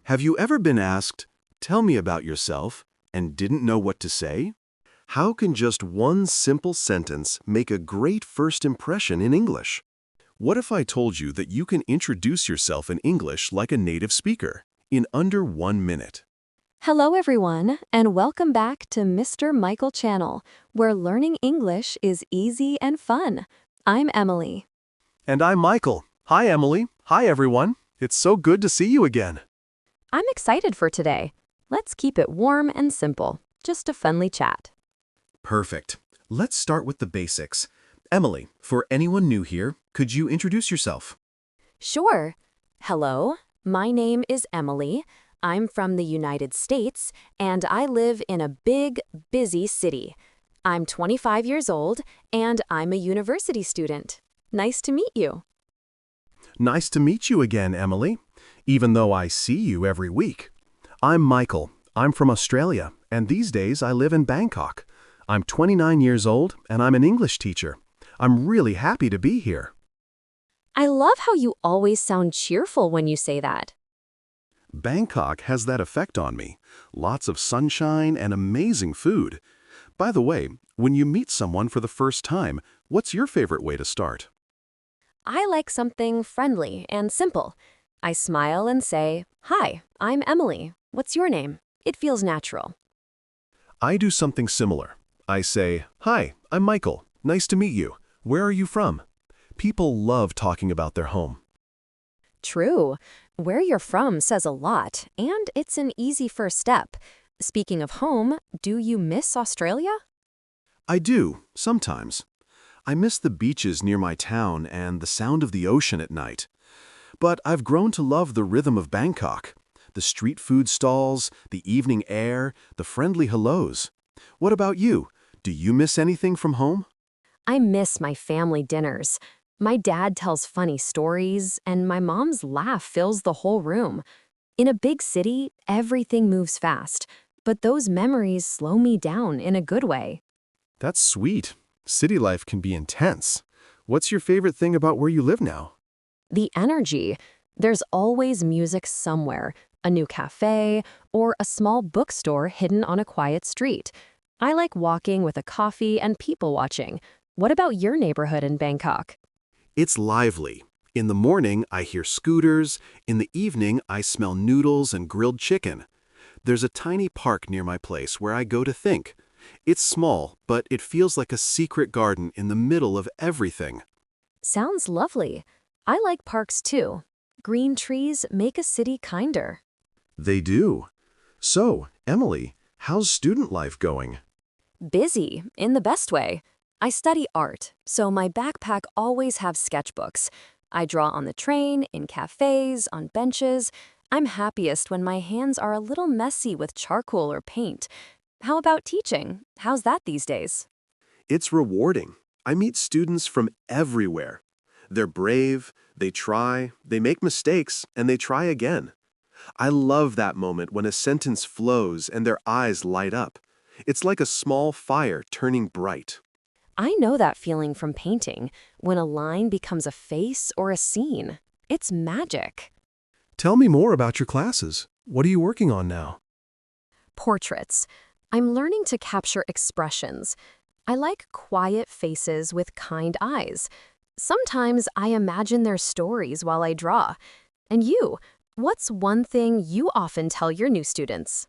Have you ever been asked, "Tell me about yourself," and didn't know what to say? How can just one simple sentence make a great first impression in English? What if I told you that you can introduce yourself in English like a native speaker in under 1 minute? Hello, everyone, and welcome back to Mr. Michael Channel, where learning English is easy and fun. I'm Emily. And I'm Michael. Hi, Emily. Hi, everyone. It's so good to see you again. I'm excited for today. Let's keep it warm and simple, just a friendly chat. Perfect. Let's start with the basics. Emily, for anyone new here, could you introduce yourself? Sure. Hello, my name is Emily. I'm from the United States, and I live in a big, busy city. I'm 25 years old, and I'm a university student. Nice to meet you. Nice to meet you again, Emily, even though I see you every week. I'm Michael. I'm from Australia, and these days I live in Bangkok. I'm 29 years old, and I'm an English teacher. I'm really happy to be here. I love how you always sound cheerful when you say that. Bangkok has that effect on me. Lots of sunshine and amazing food. By the way, when you meet someone for the first time, what's your favorite way to start? I like something friendly and simple. I smile and say, "Hi, I'm Emily. What's your name?" It feels natural. I do something similar. I say, "Hi, I'm Michael. Nice to meet you. Where are you from?" People love talking about their home. True. Where you're from says a lot, and it's an easy first step. Speaking of home, do you miss Australia? I do, sometimes. I miss the beaches near my town and the sound of the ocean at night. But I've grown to love the rhythm of Bangkok. The street food stalls, the evening air, the friendly hellos. What about you? Do you miss anything from home? I miss my family dinners. My dad tells funny stories, and my mom's laugh fills the whole room. In a big city, everything moves fast, but those memories slow me down in a good way. That's sweet. City life can be intense. What's your favorite thing about where you live now? The energy. There's always music somewhere, a new cafe, or a small bookstore hidden on a quiet street. I like walking with a coffee and people watching. What about your neighborhood in Bangkok? It's lively. In the morning, I hear scooters. In the evening, I smell noodles and grilled chicken. There's a tiny park near my place where I go to think. It's small, but it feels like a secret garden in the middle of everything. Sounds lovely. I like parks too. Green trees make a city kinder. They do. So, Emily, how's student life going? Busy, in the best way. I study art, so my backpack always have sketchbooks. I draw on the train, in cafes, on benches. I'm happiest when my hands are a little messy with charcoal or paint. How about teaching? How's that these days? It's rewarding. I meet students from everywhere. They're brave, they try, they make mistakes, and they try again. I love that moment when a sentence flows and their eyes light up. It's like a small fire turning bright. I know that feeling from painting, when a line becomes a face or a scene. It's magic. Tell me more about your classes. What are you working on now? Portraits. I'm learning to capture expressions. I like quiet faces with kind eyes. Sometimes I imagine their stories while I draw. And you, what's one thing you often tell your new students?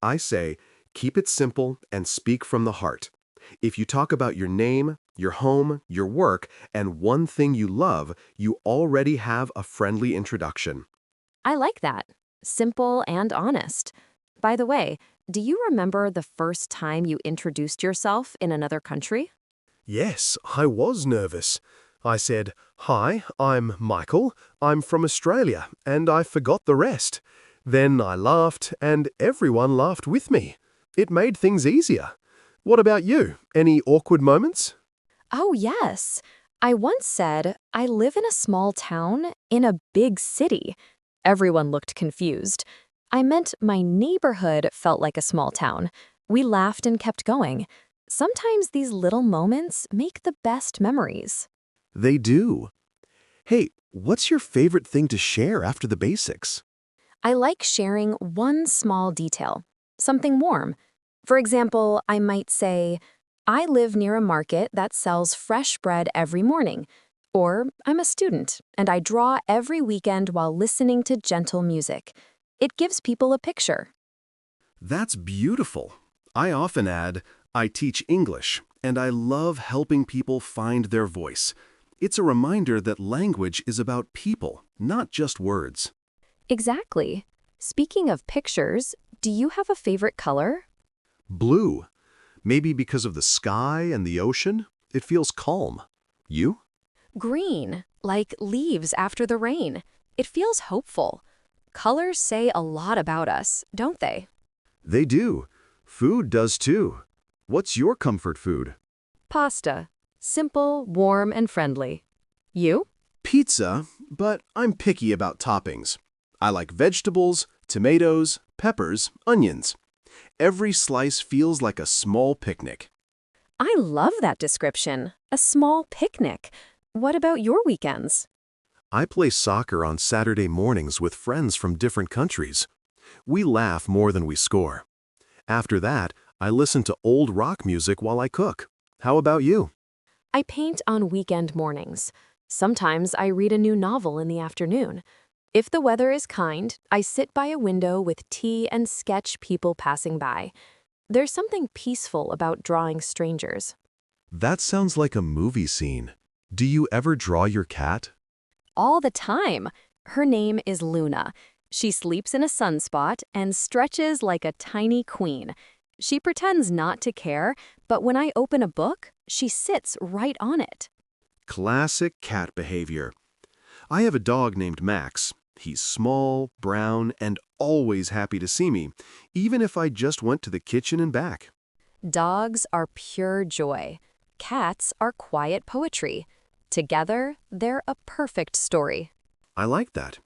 I say, keep it simple and speak from the heart. If you talk about your name, your home, your work, and one thing you love, you already have a friendly introduction. I like that. Simple and honest. By the way, do you remember the first time you introduced yourself in another country? Yes, I was nervous. I said, "Hi, I'm Michael. I'm from Australia," and I forgot the rest. Then I laughed, and everyone laughed with me. It made things easier. What about you? Any awkward moments? Oh, yes. I once said, I live in a small town in a big city. Everyone looked confused. I meant my neighborhood felt like a small town. We laughed and kept going. Sometimes these little moments make the best memories. They do. Hey, what's your favorite thing to share after the basics? I like sharing one small detail, something warm. For example, I might say, I live near a market that sells fresh bread every morning. Or, I'm a student and I draw every weekend while listening to gentle music. It gives people a picture. That's beautiful. I often add, I teach English, and I love helping people find their voice. It's a reminder that language is about people, not just words. Exactly. Speaking of pictures, do you have a favorite color? Blue. Maybe because of the sky and the ocean, it feels calm. You? Green, like leaves after the rain. It feels hopeful. Colors say a lot about us, don't they? They do. Food does too. What's your comfort food? Pasta. Simple, warm, and friendly. You? Pizza, but I'm picky about toppings. I like vegetables, tomatoes, peppers, onions. Every slice feels like a small picnic. I love that description. A small picnic. What about your weekends? I play soccer on Saturday mornings with friends from different countries. We laugh more than we score. After that, I listen to old rock music while I cook. How about you? I paint on weekend mornings. Sometimes I read a new novel in the afternoon. If the weather is kind, I sit by a window with tea and sketch people passing by. There's something peaceful about drawing strangers. That sounds like a movie scene. Do you ever draw your cat? All the time. Her name is Luna. She sleeps in a sunspot and stretches like a tiny queen. She pretends not to care, but when I open a book, she sits right on it. Classic cat behavior. I have a dog named Max. He's small, brown, and always happy to see me, even if I just went to the kitchen and back. Dogs are pure joy. Cats are quiet poetry. Together, they're a perfect story. I like that.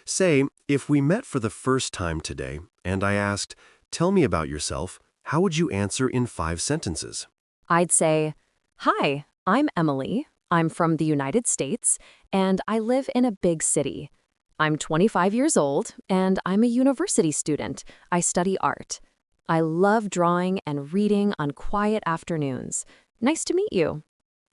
Say, if we met for the first time today, and I asked, tell me about yourself, how would you answer in 5 sentences? I'd say, Hi, I'm Emily. I'm from the United States, and I live in a big city. I'm 25 years old, and I'm a university student. I study art. I love drawing and reading on quiet afternoons. Nice to meet you.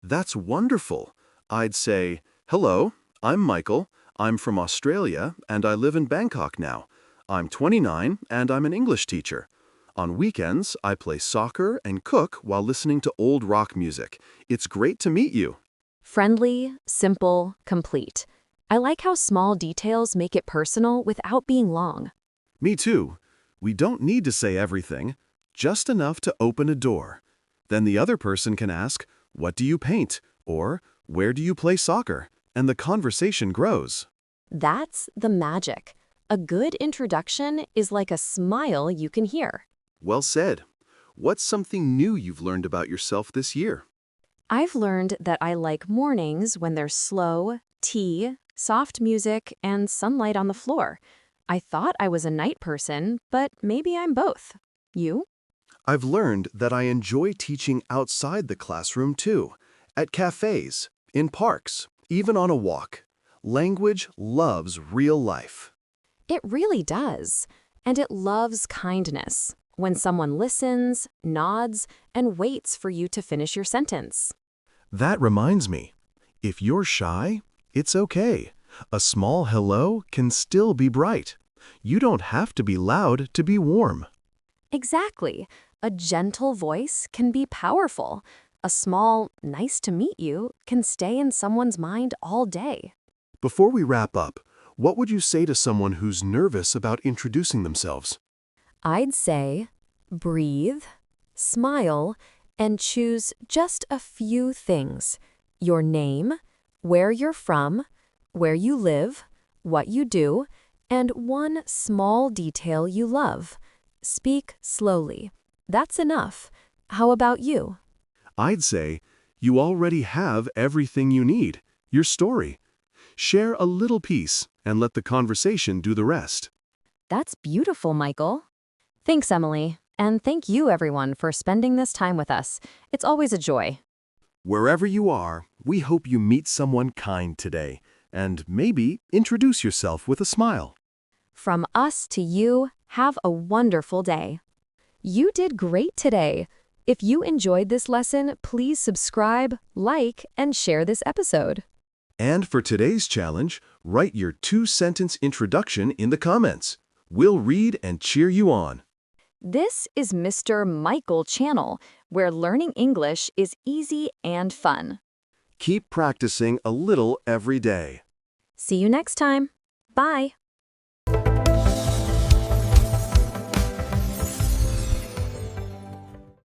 That's wonderful. I'd say, hello, I'm Michael. I'm from Australia, and I live in Bangkok now. I'm 29, and I'm an English teacher. On weekends, I play soccer and cook while listening to old rock music. It's great to meet you. Friendly, simple, complete. I like how small details make it personal without being long. Me too. We don't need to say everything, just enough to open a door. Then the other person can ask, what do you paint? Or, where do you play soccer? And the conversation grows. That's the magic. A good introduction is like a smile you can hear. Well said. What's something new you've learned about yourself this year? I've learned that I like mornings when there's slow, tea, soft music, and sunlight on the floor. I thought I was a night person, but maybe I'm both. You? I've learned that I enjoy teaching outside the classroom too, at cafes, in parks, even on a walk. Language loves real life. It really does. And it loves kindness. When someone listens, nods, and waits for you to finish your sentence. That reminds me, if you're shy, it's okay. A small hello can still be bright. You don't have to be loud to be warm. Exactly. A gentle voice can be powerful. A small, nice to meet you can stay in someone's mind all day. Before we wrap up, what would you say to someone who's nervous about introducing themselves? I'd say, breathe, smile, and choose just a few things. Your name, where you're from, where you live, what you do, and one small detail you love. Speak slowly. That's enough. How about you? I'd say, you already have everything you need, your story. Share a little piece and let the conversation do the rest. That's beautiful, Michael. Thanks, Emily. And thank you, everyone, for spending this time with us. It's always a joy. Wherever you are, we hope you meet someone kind today, and maybe introduce yourself with a smile. From us to you, have a wonderful day. You did great today. If you enjoyed this lesson, please subscribe, like, and share this episode. And for today's challenge, write your 2-sentence introduction in the comments. We'll read and cheer you on. This is Mr. Michael Channel, where learning English is easy and fun. Keep practicing a little every day. See you next time. Bye.